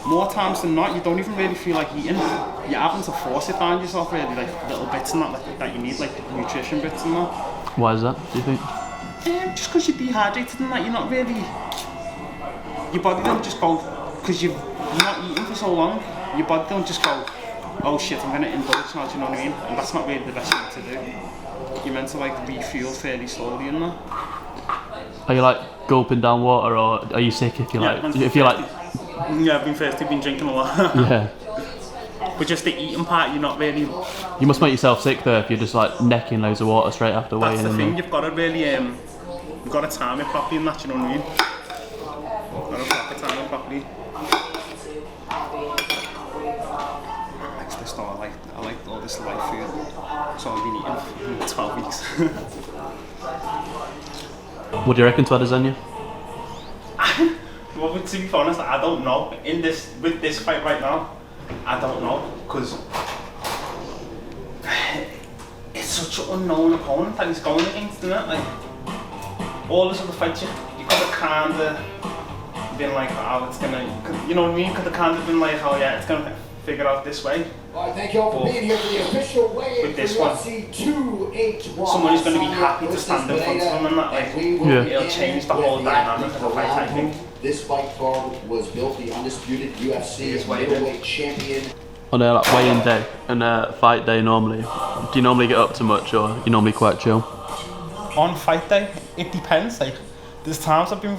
more times than not, you don't even really feel like eating. You're having to force it down yourself, really, like little bits and that, that you need, like nutrition bits and that. Why is that, do you think? Just because you're dehydrated and that, you're not really. Your body don't just go, because you're not eating for so long, your body don't just go, oh shit, I'm going to indulge now, do you know what I mean? And that's not really the best thing to do. You're meant to like refuel fairly slowly and that. Are you like gulping down water, or are you sick if you like? If you like. Yeah, I've been thirsty, been drinking a lot. Yeah. But just the eating part, you're not really. You must make yourself sick though if you're just like necking loads of water straight after weighing. That's the thing. You've got to really, you've got to time it properly and that. You know what I mean? Got to proper time it properly. Next this though, I like all this light food, so I've been eating for 12 weeks. What do you reckon to Adesanya? Well, to be honest, I don't know. With this fight right now, I don't know, because it's such an unknown opponent that he's going against, isn't it? Like all this other fights, you could have kind of been like, oh, it's gonna, you know what I mean? Could have kind of been like, oh yeah, it's gonna figure out this way. All right, thank you all for being here for the official weigh-in for UFC 281. Somebody's going to be happy to stand in front of him and that, like, it'll change the whole dynamic of the fight, I think. This fight card was built the undisputed UFC middleweight champion. On a like weigh-in day and a fight day normally, do you normally get up to much, or you normally quite chill? On fight day, it depends. Like, there's times I've been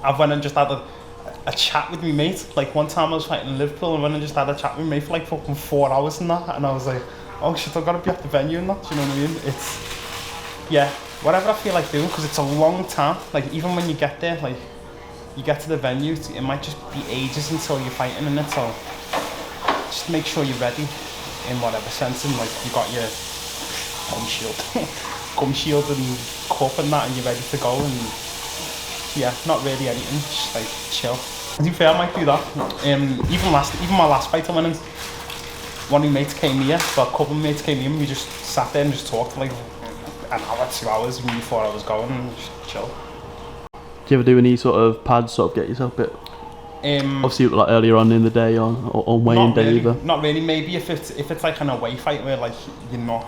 I've went and just had a chat with my mate. Like one time I was fighting in Liverpool and went and just had a chat with my mate for like fucking 4 hours and that, and I was like, oh shit, I've got to be at the venue and that, do you know what I mean? It's, yeah, whatever I feel like doing, because it's a long time. Like even when you get there, like you get to the venue, it might just be ages until you're fighting in it, so just make sure you're ready in whatever sense, and like you got your gum shield and cup and that, and you're ready to go, and yeah, not really anything, just like chill. To be fair, I might do that. Even my last fight I went in, one of my mates came here, well, a couple of mates came here, and we just sat there and just talked for like an hour, 2 hours before I was going, and just chill. Do you ever do any sort of pads, sort of get yourself a bit? Obviously, like earlier on in the day, or on weigh-in day either. Not really. Maybe if it's like an away fight where like you're not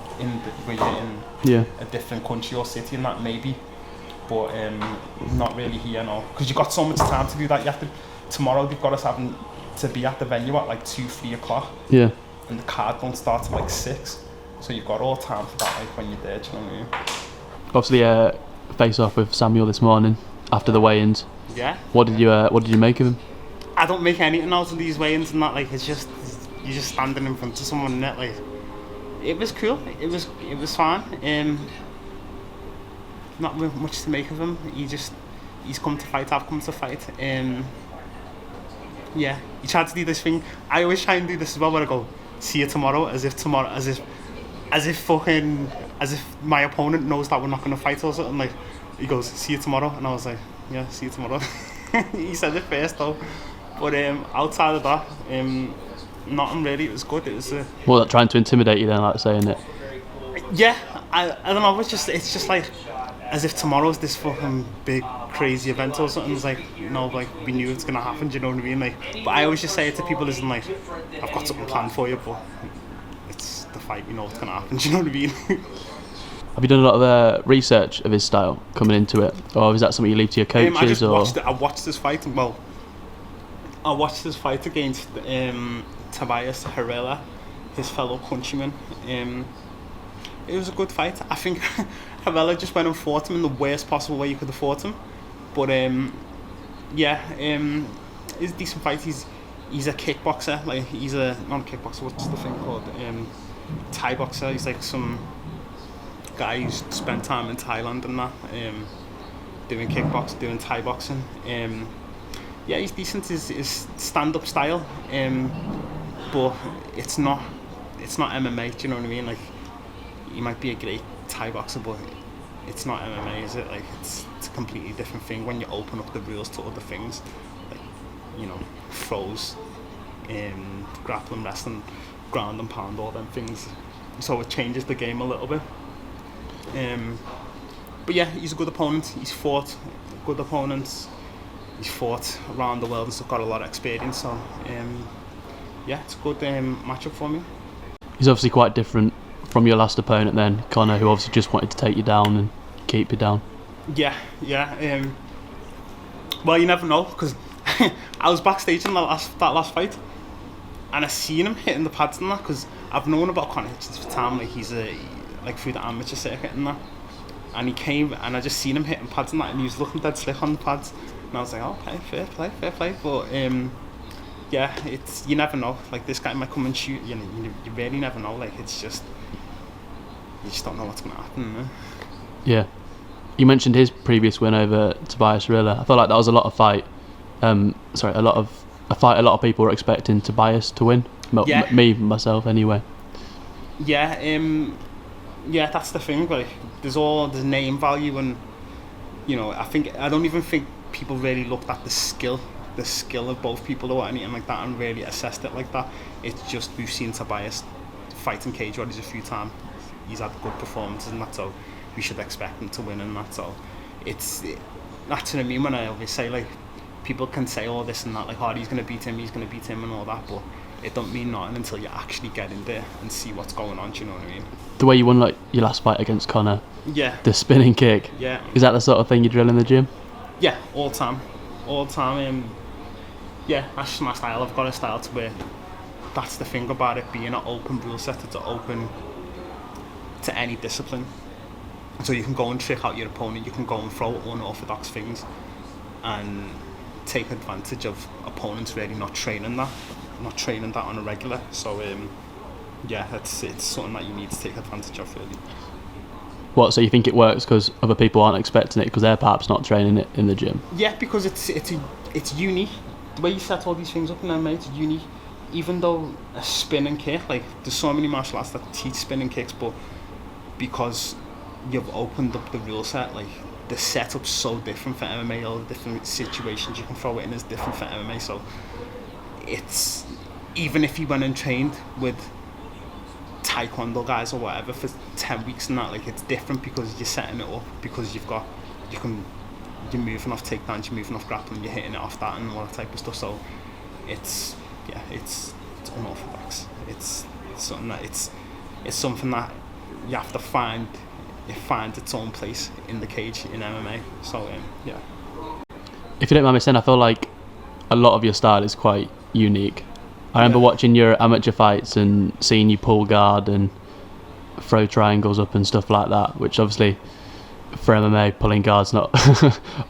where you're in a different country or city and that, maybe. But not really here, no. Because you've got so much time to do that. You have to. Tomorrow they've got us having to be at the venue at like 2-3 o'clock. Yeah. And the card don't start till like 6, so you've got all time for that. Like when you're there, do you know what I mean? Obviously, face off with Samuel this morning after the weigh-ins. Yeah. What did you make of him? I don't make anything out of these weigh-ins and that. Like it's just you're just standing in front of someone and that. Like it was cool. It was fine. Not much to make of him. He's come to fight. I've come to fight. Yeah, he tried to do this thing. I always try and do this as well, where I go, see you tomorrow, as if my opponent knows that we're not gonna fight or something. Like he goes, see you tomorrow, and I was like, yeah, see you tomorrow. He said it first though, but outside of that, nothing really. It was good. It was. Well, like trying to intimidate you then, like saying it. Yeah, I don't know. It's just like as if tomorrow's this fucking big crazy event or something. It's like, you know, like we knew it's gonna happen. Do you know what I mean? Like, but I always just say it to people, isn't like, I've got something planned for you, but it's the fight. You know what's gonna happen. Do you know what I mean? Have you done a lot of research of his style coming into it, or is that something you leave to your coaches? I watched this fight. Well, I watched this fight against Tobias Harrella, his fellow countryman. It was a good fight. I think Harrella just went and fought him in the worst possible way you could have fought him. But it's a decent fight. He's a kickboxer. Like he's not a kickboxer. What's the thing called? Thai boxer. He's like some guy who's spent time in Thailand and that, doing kickboxing, doing Thai boxing. Yeah, he's decent. His stand-up style, but it's not MMA. Do you know what I mean? Like, he might be a great Thai boxer, but it's not MMA, is it? Like, it's a completely different thing when you open up the rules to other things, like, you know, throws, grappling, wrestling, ground and pound, all them things. So it changes the game a little bit. But yeah, he's a good opponent. He's fought good opponents. he's fought around the world and stuff, got a lot of experience. So yeah, it's a good matchup for me. He's obviously quite different from your last opponent then, Conor, who obviously just wanted to take you down and keep you down. Yeah. Well, you never know, because I was backstage in that last fight, and I seen him hitting the pads and that, because I've known about Conor Hitchens for time, like he's like through the amateur circuit and that, and he came and I just seen him hitting pads and that, and he was looking dead slick on the pads, and I was like, okay, fair play, but yeah, it's, you never know, like this guy might come and shoot, you really never know, like it's just, you just don't know what's going to happen, you know? Yeah. You mentioned his previous win over Tobias Rilla. I felt like that was a fight a lot of people were expecting Tobias to win. Myself anyway. Yeah, yeah, that's the thing, like there's name value, and I don't even think people really looked at the skill of both people or anything like that and really assessed it like that. It's just, we've seen Tobias fight in cage warriors a few times, he's had good performances and that, so we should expect him to win and that. So that's what I mean when I always say, like, people can say all this and that, like, he's going to beat him and all that, but it don't mean nothing until you actually get in there and see what's going on, do you know what I mean? The way you won, like, your last fight against Conor, yeah, the spinning kick, yeah, is that the sort of thing you drill in the gym? Yeah, all the time. Yeah, that's just my style. I've got a style to where, that's the thing about it being an open rule set, it's open to any discipline. So you can go and trick out your opponent, you can go and throw unorthodox things and take advantage of opponents really not training that on a regular. So yeah, it's something that you need to take advantage of really. What, so you think it works because other people aren't expecting it because they're perhaps not training it in the gym? Yeah, because it's unique. The way you set all these things up in MMA, it's unique. Even though a spinning kick, like there's so many martial arts that teach spinning kicks, but because you've opened up the rule set, like the setup's so different for MMA, all the different situations you can throw it in is different for MMA, so it's, even if you went and trained with taekwondo guys or whatever for 10 weeks and that, like it's different because you're setting it up, because you're moving off takedowns, you're moving off grappling, you're hitting it off that and all that type of stuff, so it's unorthodox. It's something that you have to find its own place in the cage in MMA. So yeah. If you don't mind me saying, I feel like a lot of your style is quite unique. I remember watching your amateur fights and seeing you pull guard and throw triangles up and stuff like that, which obviously for MMA pulling guard's not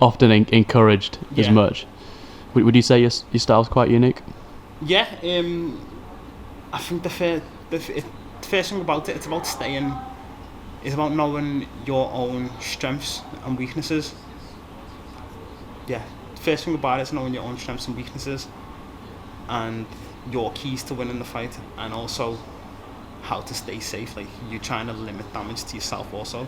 often encouraged as much. Would you say your style's quite unique? Yeah, I think the first thing about it, it's about staying. It's about knowing your own strengths and weaknesses. Yeah, the first thing about it is knowing your own strengths and weaknesses, and your keys to winning the fight, and also how to stay safe. Like you're trying to limit damage to yourself also.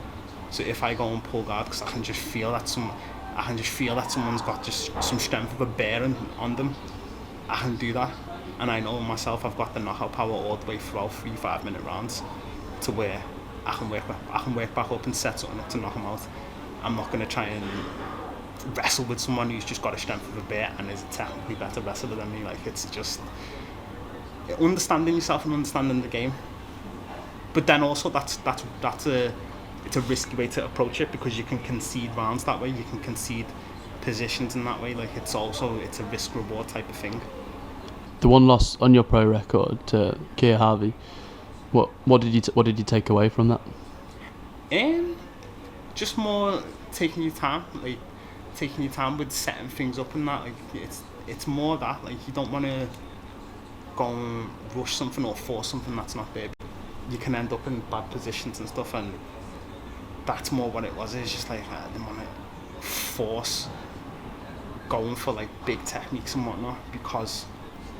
So if I go and pull guard, because I can just feel that someone's got just some strength of a bear on them, I can do that, and I know myself I've got the knockout power all the way throughout 3-5 minute rounds, to where I can work back up and set something up to knock them out. I'm not going to try and wrestle with someone who's just got a strength of a bear and is a technically better wrestler than me. Like it's just understanding yourself and understanding the game. But then also it's a risky way to approach it, because you can concede rounds that way, you can concede positions in that way. Like it's a risk reward type of thing. The one loss on your pro record to Keir Harvey, what did you take away from that? Just more taking your time with setting things up and that. Like it's more that, like, you don't want to go and rush something or force something that's not there. You can end up in bad positions and stuff, and that's more what it was. It's just like I didn't want to force going for like big techniques and whatnot, because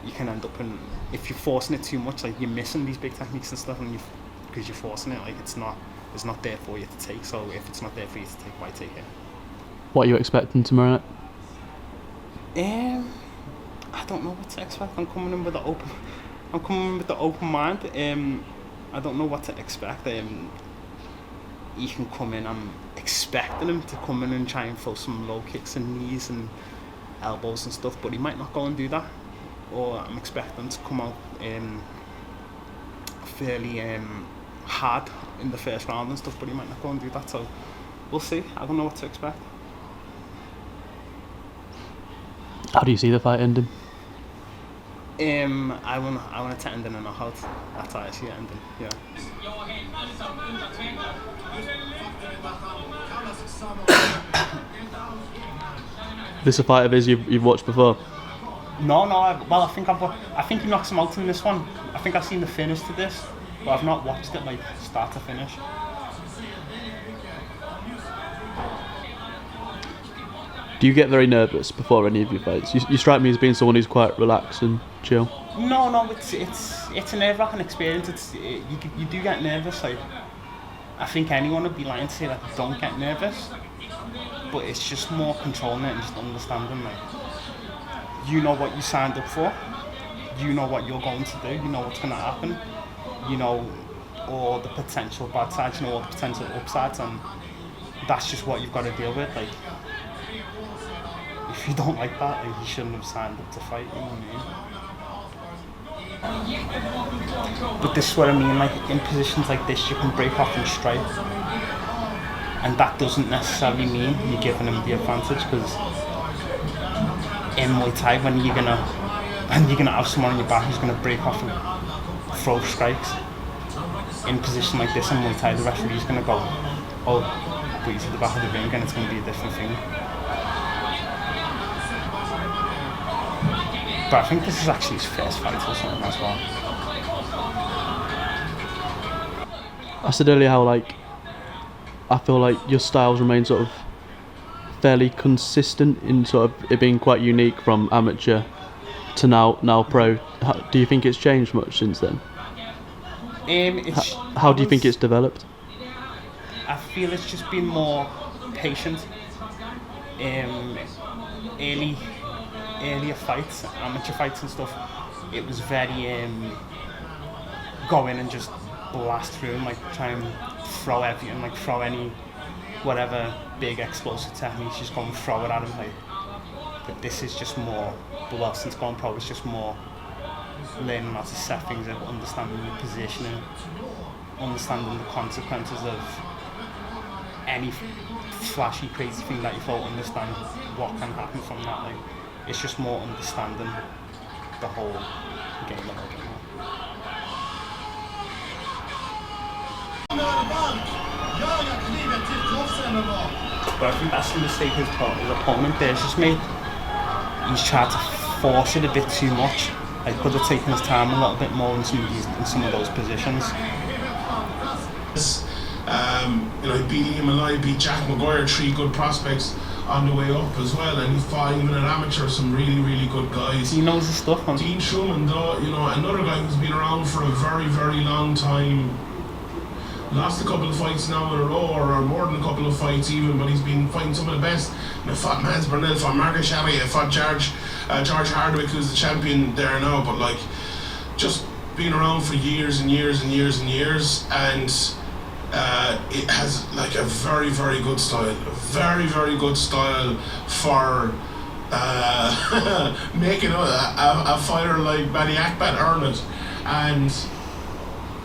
you can end up in, if you're forcing it too much, like you're missing these big techniques and stuff, and because you're forcing it, like it's not there for you to take. So if it's not there for you to take, why take it? What are you expecting tomorrow night? I don't know what to expect. I'm coming in with the open mind. I don't know what to expect. He can come in. I'm expecting him to come in and try and throw some low kicks and knees and elbows and stuff, but he might not go and do that. Or I'm expecting to come out fairly hard in the first round and stuff, but he might not go and do that. So we'll see. I don't know what to expect. How do you see the fight ending? I want it to end in a knockout. That's how I see it ending. Yeah. This a fight of his you've watched before? No. I think he knocks him out in this one. I think I've seen the finish to this, but I've not watched it like start to finish. Do you get very nervous before any of your fights? You strike me as being someone who's quite relaxed and chill. No, it's a nerve-wracking experience. You do get nervous. Like, I think anyone would be lying to say that they don't get nervous, but it's just more controlling it and just understanding that you know what you signed up for, you know what you're going to do, you know what's going to happen, you know all the potential bad sides, you know all the potential upsides, and that's just what you've got to deal with. Like, if you don't like that, like, you shouldn't have signed up to fight, you know what I mean? But this is what I mean, like in positions like this you can break off and strike, and that doesn't necessarily mean you're giving him the advantage, because in Muay Thai when you're gonna have someone on your back who's gonna break off and throw strikes, in a position like this in Muay Thai the referee's gonna go, oh, but he's at the back of the ring, and it's gonna be a different thing. But I think this is actually his first fight or something as well. I said earlier how I feel like your styles remain sort of fairly consistent in sort of it being quite unique from amateur to now pro. Do you think it's changed much since then? How do you think it's developed? I feel it's just been more patient. Earlier fights, amateur fights and stuff, it was very go in and just blast through and like try and throw everything, like throw any whatever big explosive techniques, just go and throw it at him. Like, but this is just more, well, since going pro, it's just more learning how to set things up, understanding your positioning, understanding the consequences of any flashy, crazy thing that you don't understand what can happen from that. Like, it's just more understanding the whole game that we're doing. But I think that's the mistake his opponent there just made. He's tried to force it a bit too much. He could have taken his time a little bit more in some of those positions. Beating him alive, beat Jack Maguire, 3 good prospects on the way up as well, and he fought even an amateur, some really, really good guys. He knows his stuff, man. Dean Truman, though, another guy who's been around for a very, very long time. Lost a couple of fights now in a row, or more than a couple of fights even, but he's been fighting some of the best. He fought Mans Burnell, fought Marcus Shabby, fought George Hardwick, who's the champion there now, but like, just been around for years and years and years and years, and it has like a very, very good style, very, very good style for making a fighter like Manny Akpan earn it. And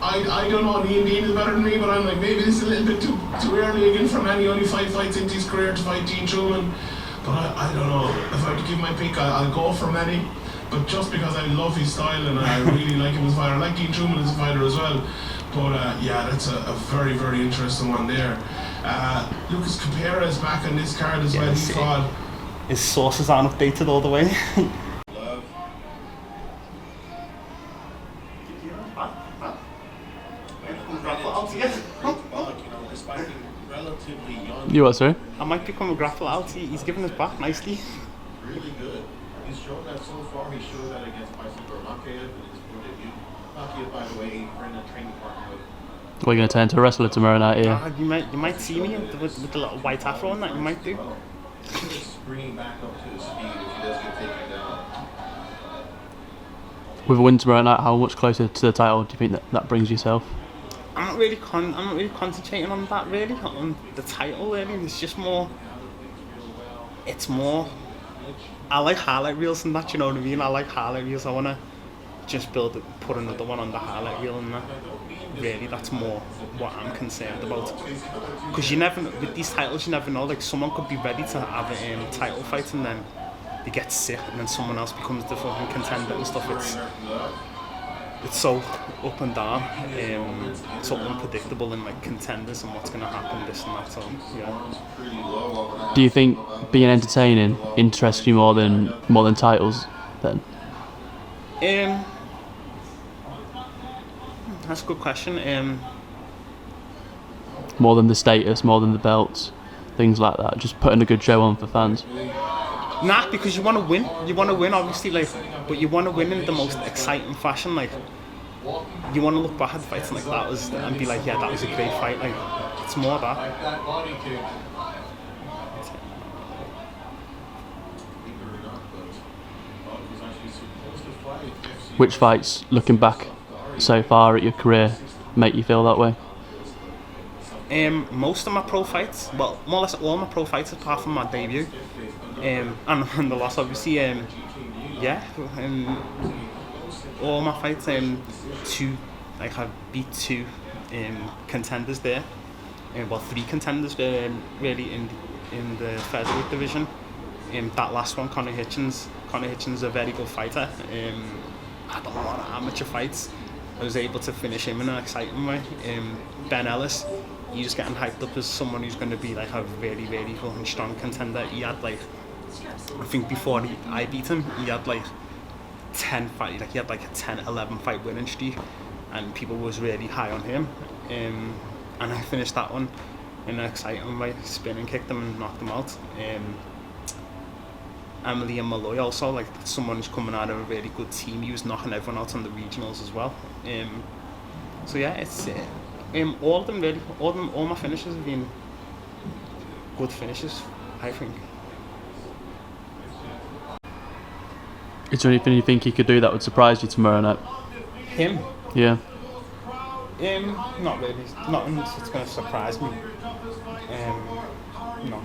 I don't know, Dean is better than me, but I'm like, maybe this is a little bit too early again for Manny, only 5 fights into his career to fight Dean Truman. But I don't know, if I have to give my pick, I'll go for Manny, but just because I love his style and I really like him as a fighter. I like Dean Truman as a fighter as well. But yeah, that's a very, very interesting one there. Lucas Capera is back on this card as well. He fought. His sources aren't updated all the way. You what, sorry? I might become a grappler out. He's giving us back nicely. Really good. He's shown that so far. He showed that against Bicycle Makiev in his pro debut. Makiev, by the way, ran a training partner with. We're going to turn to a wrestler tomorrow night here. You might see me with the little white afro on that. You might do. Just bringing back up to his speed if he does get taken down. With a win tomorrow night, how much closer to the title do you think that brings yourself? I'm not really concentrating on that really, on the title really. It's just more. It's more I like highlight reels and that. You know what I mean? I like highlight reels. I wanna just put another one on the highlight reel and that. Really, that's more what I'm concerned about. Because you never, with these titles, you never know. Like someone could be ready to have a title fight and then they get sick and then someone else becomes the fucking contender and stuff. It's so up and down. It's so unpredictable in like contenders and what's gonna happen, this and that. So yeah. Do you think being entertaining interests you more than titles then? That's a good question. More than the status, more than the belts, things like that. Just putting a good show on for fans. Nah, because you want to win. You want to win, obviously, like, but you want to win in the most exciting fashion. Like, you want to look back at the fights and like that was, and be like, yeah, that was a great fight. Like, it's more that. Which fights, looking back so far at your career, make you feel that way? Most of my pro fights, well, more or less all my pro fights apart from my debut, and the loss, obviously. All my fights, like I beat two contenders there, well, three contenders really in the featherweight division. That last one, Conor Hitchens is a very good fighter. Had a lot of amateur fights. I was able to finish him in an exciting way. Ben Ellis, he's getting hyped up as someone who's going to be like a very, very fucking strong contender. He had like, I think before I beat him, he had like 10 fight, like he had like a 10-11 fight winning streak, and people was really high on him. And I finished that one in an exciting way, spinning kicked him and knocked him out. Emily and Malloy also, like someone who's coming out of a really good team. He was knocking everyone out on the regionals as well. So yeah, it's all of them really. All my finishes have been good finishes, I think. Is there anything you think he could do that would surprise you tomorrow night? Him? Yeah. Not really. Nothing that's going to surprise me. No.